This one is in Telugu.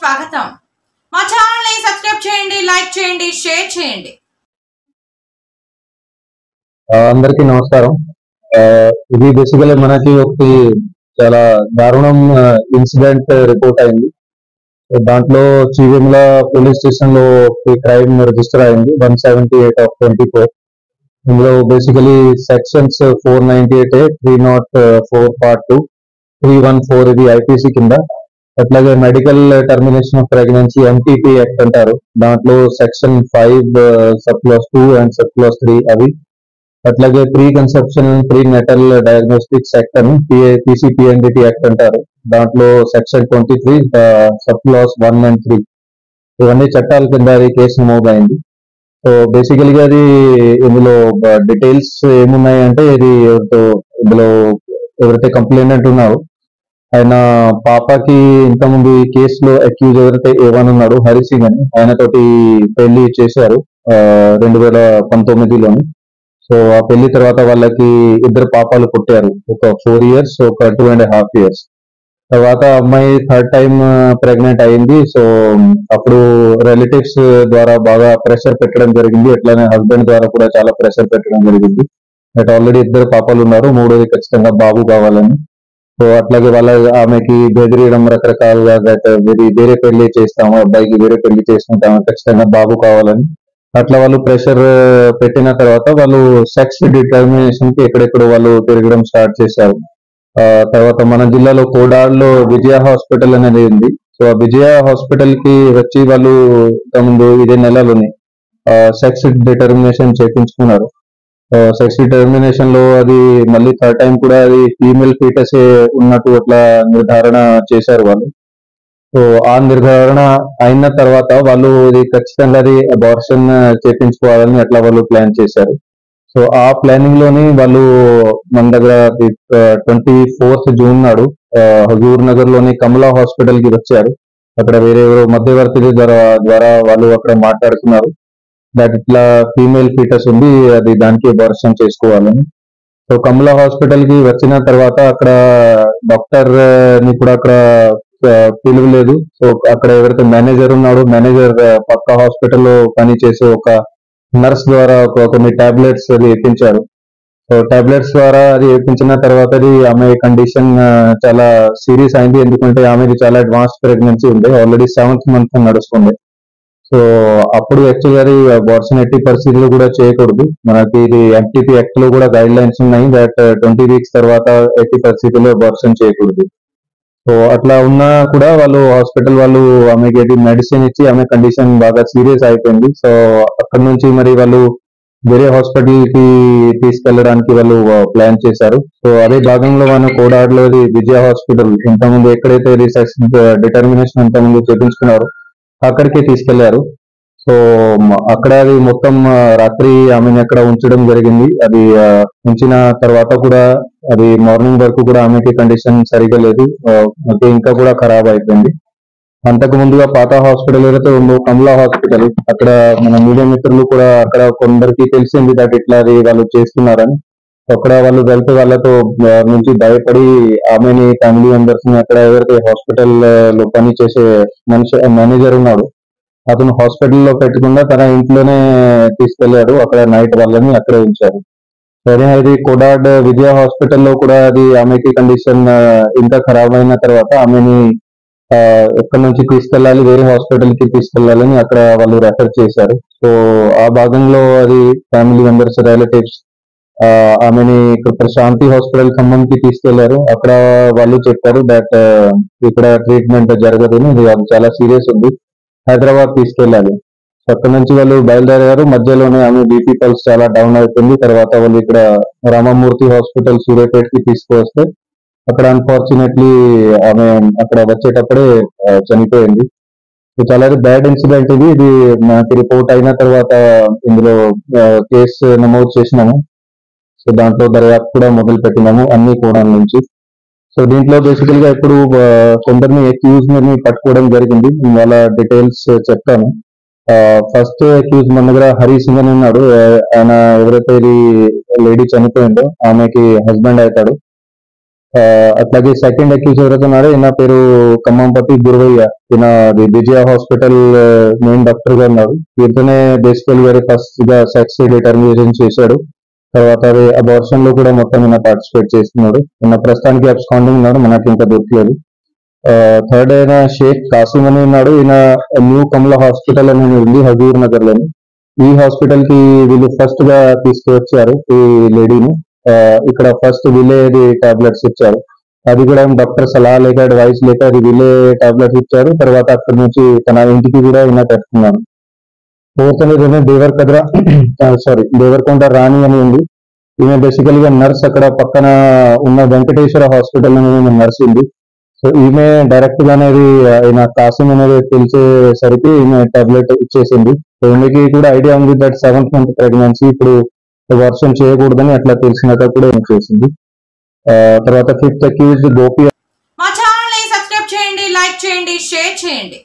స్వాగతం. మా ఛానల్ ని సబ్స్క్రైబ్ చేయండి, లైక్ చేయండి, షేర్ చేయండి. అందరికీ నమస్కారం. ఇది బేసికలీ మనకి ఒకటి చాలా దారుణం ఇన్సిడెంట్ రిపోర్ట్ అయింది. దాంట్లో చీవేముల పోలీస్ స్టేషన్ లో క్రైమ్ రిజిస్టర్ అయింది 178/24. ఇందులో బేసికలీ సెక్షన్స్ 498A, 304 Part 2, 314 ఇది ఐపీసీ కింద. అట్లాగే medical termination of pregnancy MTP act అంటారు. దాంట్లో section 5 sub clause 2 and sub clause 3 అవి. అట్లాగే pre conception pre natal diagnostics act అని పీసీపీఎన్డిటి యాక్ట్ అంటారు. దాంట్లో సెక్షన్ 23 సబ్ క్లాస్ 1 and 3 ఇవన్నీ చట్టాల కింద అది కేసు నమోదైంది. సో బేసికల్గా అది ఇందులో డీటెయిల్స్ ఏమున్నాయి అంటే ఇది ఇందులో ఎవరైతే కంప్లైంట్ ఉన్నారో ఆయన పాపకి ఇంతకుముందు ఈ కేసులో అక్యూజ్ ఎవరైతే ఏవన్ ఉన్నాడు హరి సింగ్ అని ఆయనతోటి పెళ్లి చేశారు 2019లోని. సో ఆ పెళ్లి తర్వాత వాళ్ళకి 2 పాపాలు పుట్టారు, ఒక 4 years, ఒక 2.5 years. తర్వాత అమ్మాయి థర్డ్ టైం ప్రెగ్నెంట్ అయింది. సో అప్పుడు రిలేటివ్స్ ద్వారా బాగా ప్రెషర్ పెట్టడం జరిగింది, అట్లానే హస్బెండ్ ద్వారా కూడా చాలా ప్రెషర్ పెట్టడం జరిగింది. బట్ ఆల్రెడీ 2 పాపాలు ఉన్నారు, మూడోది ఖచ్చితంగా బాబు కావాలని. సో అట్లాగే ఆమెకి బెదిరియడం రకరకాలుగా వేరే పెళ్లి చేస్తాము, అబ్బాయికి వేరే పెళ్లి చేసుకుంటాము, ఖచ్చితంగా బాబు కావాలని అట్లా వాళ్ళు ప్రెషర్ పెట్టిన తర్వాత వాళ్ళు సెక్స్ డిటర్మినేషన్ కి ఎక్కడెక్కడో వాళ్ళు తిరగడం స్టార్ట్ చేశారు. తర్వాత మన జిల్లాలో కోడాడ్లో విజయ హాస్పిటల్ అనేది ఉంది. సో ఆ విజయ హాస్పిటల్ కి వచ్చి వాళ్ళు ముందు ఇదే నెలలోని సెక్స్ డిటర్మినేషన్ చేయించుకున్నారు. సెక్స్ డిటర్మినేషన్ లో అది మళ్ళీ థర్డ్ టైం కూడా అది ఫీమేల్ ఫీటస్ ఉన్నట్టు అట్లా నిర్ధారణ చేశారు వాళ్ళు. సో ఆ నిర్ధారణ అయిన తర్వాత వాళ్ళు ఇది ఖచ్చితంగా అది అబార్షన్ చేయించుకోవాలని అట్లా వాళ్ళు ప్లాన్ చేశారు. సో ఆ ప్లానింగ్ లోని వాళ్ళు మన దగ్గర 24th June నాడు హజూర్ నగర్ లోని కమలా హాస్పిటల్ కి వచ్చారు. అక్కడ వేరే మధ్యవర్తి ద్వారా వాళ్ళు అక్కడ మాట్లాడుతున్నారు దట్ ఇట్లా ఫీమేల్ ఫీటస్ ఉంది, అది దానికి అబార్షన్ చేసుకోవాలని. సో కమలా హాస్పిటల్ కి వచ్చిన తర్వాత అక్కడ డాక్టర్ ని కూడా అక్కడ పిలువలేదు. సో అక్కడ ఎవరైతే మేనేజర్ ఉన్నాడో మేనేజర్ పక్క హాస్పిటల్లో పనిచేసే ఒక నర్స్ ద్వారా కొన్ని టాబ్లెట్స్ అది ఇప్పించారు. సో టాబ్లెట్స్ ద్వారా అది ఇప్పించిన తర్వాత అది ఆమె కండిషన్ చాలా సీరియస్ అయింది, ఎందుకంటే ఆమెది చాలా అడ్వాన్స్ ప్రెగ్నెన్సీ ఉంది, ఆల్రెడీ 7th month నడుస్తుంది. సో అప్పుడు యాక్చువల్గా అది అబార్షన్ 80 పరిస్థితులు కూడా చేయకూడదు. మనకి ఇది ఎంటీపీ యాక్ట్ లో కూడా గైడ్ లైన్స్ ఉన్నాయి దట్ 20 weeks తర్వాత 80 పరిస్థితుల్లో అబార్షన్ చేయకూడదు. సో అట్లా ఉన్నా కూడా వాళ్ళు హాస్పిటల్ వాళ్ళు ఆమెకి మెడిసిన్ ఇచ్చి ఆమె కండిషన్ బాగా సీరియస్ అయిపోయింది. సో అక్కడ నుంచి మరి వాళ్ళు వేరే హాస్పిటల్ కి తీసుకెళ్లడానికి వాళ్ళు ప్లాన్ చేశారు. సో అదే భాగంలో మన కోడాడ్లో విజయ హాస్పిటల్ ఇంతకుముందు ఎక్కడైతే సెక్స్ డిటర్మినేషన్ ఇంతకుముందు చేపించుకున్నారో అక్కడికి తీసుకెళ్లారు. సో అక్కడ అది మొత్తం రాత్రి ఆమెను అక్కడ ఉంచడం జరిగింది. అది ఉంచిన తర్వాత కూడా అది మార్నింగ్ వరకు కూడా ఆమెకి కండిషన్ సరిగా లేదు, ఇంకా కూడా ఖరాబ్ అయిపోయింది. అంతకు ముందుగా పాత హాస్పిటల్ ఏదైతే ఉందో కమలా హాస్పిటల్, అక్కడ మన మీడియా మిత్రులు కూడా అక్కడ కొందరికి తెలిసింది దట్ ఇట్లా అది వాళ్ళు చేస్తున్నారని. అక్కడ వాళ్ళు వెళ్తే వాళ్ళతో నుంచి భయపడి ఆమెని ఫ్యామిలీ మెంబర్స్ ని అక్కడ ఎవరైతే హాస్పిటల్ లో పని చేసే మేనేజర్ ఉన్నాడు అతను హాస్పిటల్లో పెట్టకుండా తన ఇంట్లోనే తీసుకెళ్లాడు. అక్కడ నైట్ వాళ్ళని అక్కడే ఉంచారు. సరే అది కోడాడ్ విజయ హాస్పిటల్లో కూడా అది ఆమెకి కండిషన్ ఇంకా ఖరాబ్ అయిన తర్వాత ఆమెని ఎక్కడి నుంచి తీసుకెళ్లాలి, వేరే హాస్పిటల్ కి తీసుకెళ్లాలని అక్కడ వాళ్ళు రెఫర్ చేశారు. సో ఆ భాగంలో అది ఫ్యామిలీ మెంబర్స్ రిలేటివ్స్ ఆమెని ప్రశాంతి హాస్పిటల్ ఖమ్మంకి తీసుకెళ్లారు. అక్కడ వాళ్ళు చెప్పారు దట్ ఇక్కడ ట్రీట్మెంట్ జరగదు, అది చాలా సీరియస్ ఉంది, హైదరాబాద్ తీసుకెళ్ళాలి. అక్కడ నుంచి వాళ్ళు బయలుదేరారు. మధ్యలోనే ఆమె బీపీ పల్స్ చాలా డౌన్ అయిపోయింది. తర్వాత వాళ్ళు ఇక్కడ రామమూర్తి హాస్పిటల్ సూర్యాపేటకి తీసుకువస్తే అక్కడ అన్ఫార్చునేట్లీ ఆమె అక్కడ వచ్చేటప్పుడే చనిపోయింది. చాలా బ్యాడ్ ఇన్సిడెంట్ ఇది. ఇది మనకి రిపోర్ట్ అయిన తర్వాత ఇందులో కేసు నమోదు చేసినాము. సో దాంట్లో దర్యాప్తు కూడా మొదలు పెట్టినాము అన్ని కోణాల నుంచి. సో దీంట్లో బేసికల్ గా ఇప్పుడు కొందరిని అక్యూజ్ ని పట్టుకోవడం జరిగింది. వాళ్ళ డీటెయిల్స్ చెప్తాను. ఫస్ట్ అక్యూజ్ మన దగ్గర హరి సింగ్ అని ఉన్నాడు. ఆయన ఎవరైతే ఇది లేడీ చనిపోయిందో ఆమెకి హస్బెండ్ అవుతాడు. అట్లాగే సెకండ్ అక్యూజ్ ఎవరైతే ఉన్నారో ఈయన పేరు ఖమ్మంపతి గురువయ్య. ఈయన విజయ హాస్పిటల్ మెయిన్ డాక్టర్ గా ఉన్నారు. వీరితోనే బేసికల్ గారు ఫస్ట్ గా సెక్స్ డిటర్మినేషన్ చేశాడు. తర్వాత అది అబార్షన్ లో కూడా మొత్తం ఈయన పార్టిసిపేట్ చేస్తున్నాడు. ఈయన ప్రస్తుతానికి అబ్స్కాండింగ్ ఉన్నాడు, మనకి ఇంకా దొరకలేదు. థర్డ్ అయిన షేక్ కాసిం అని ఉన్నాడు. ఈయన న్యూ కమలా హాస్పిటల్ అని ఉంది హజూర్ నగర్ లోని. ఈ హాస్పిటల్ కి వీళ్ళు ఫస్ట్ గా తీసుకువచ్చారు ఈ లేడీని. ఇక్కడ ఫస్ట్ వీళ్ళే టాబ్లెట్స్ ఇచ్చారు. అది కూడా డాక్టర్ సలహా లేక అడ్వైస్ లేక అది వీళ్ళే టాబ్లెట్స్ ఇచ్చారు. తర్వాత అక్కడి నుంచి తన ఇంటికి కూడా ఈయన పెట్టుకున్నాను. ఫోర్త్ అనేది దేవరకొండ రాణి అని ఉంది. ఈమె బేసికల్ గా నర్స్. అక్కడ పక్కన ఉన్న వెంకటేశ్వర హాస్పిటల్ అని నర్స్ ఉంది. సో ఈమె డైరెక్ట్ గా అనేది ఈయన కాసిం అనేది తెలిసేసరికి ఈమె టాబ్లెట్ ఇచ్చేసింది. సో ఈమెకి కూడా ఐడియా ఉంది దట్ 7th month ప్రెగ్నెన్సీ, ఇప్పుడు వర్షం చేయకూడదని అట్లా తెలిసినాక కూడా ఏం చేసింది. తర్వాత 5th అక్యూజ్డ్ గోపి. మా ఛానల్ ని సబ్స్క్రైబ్ చేయండి, లైక్ చేయండి, షేర్ చేయండి.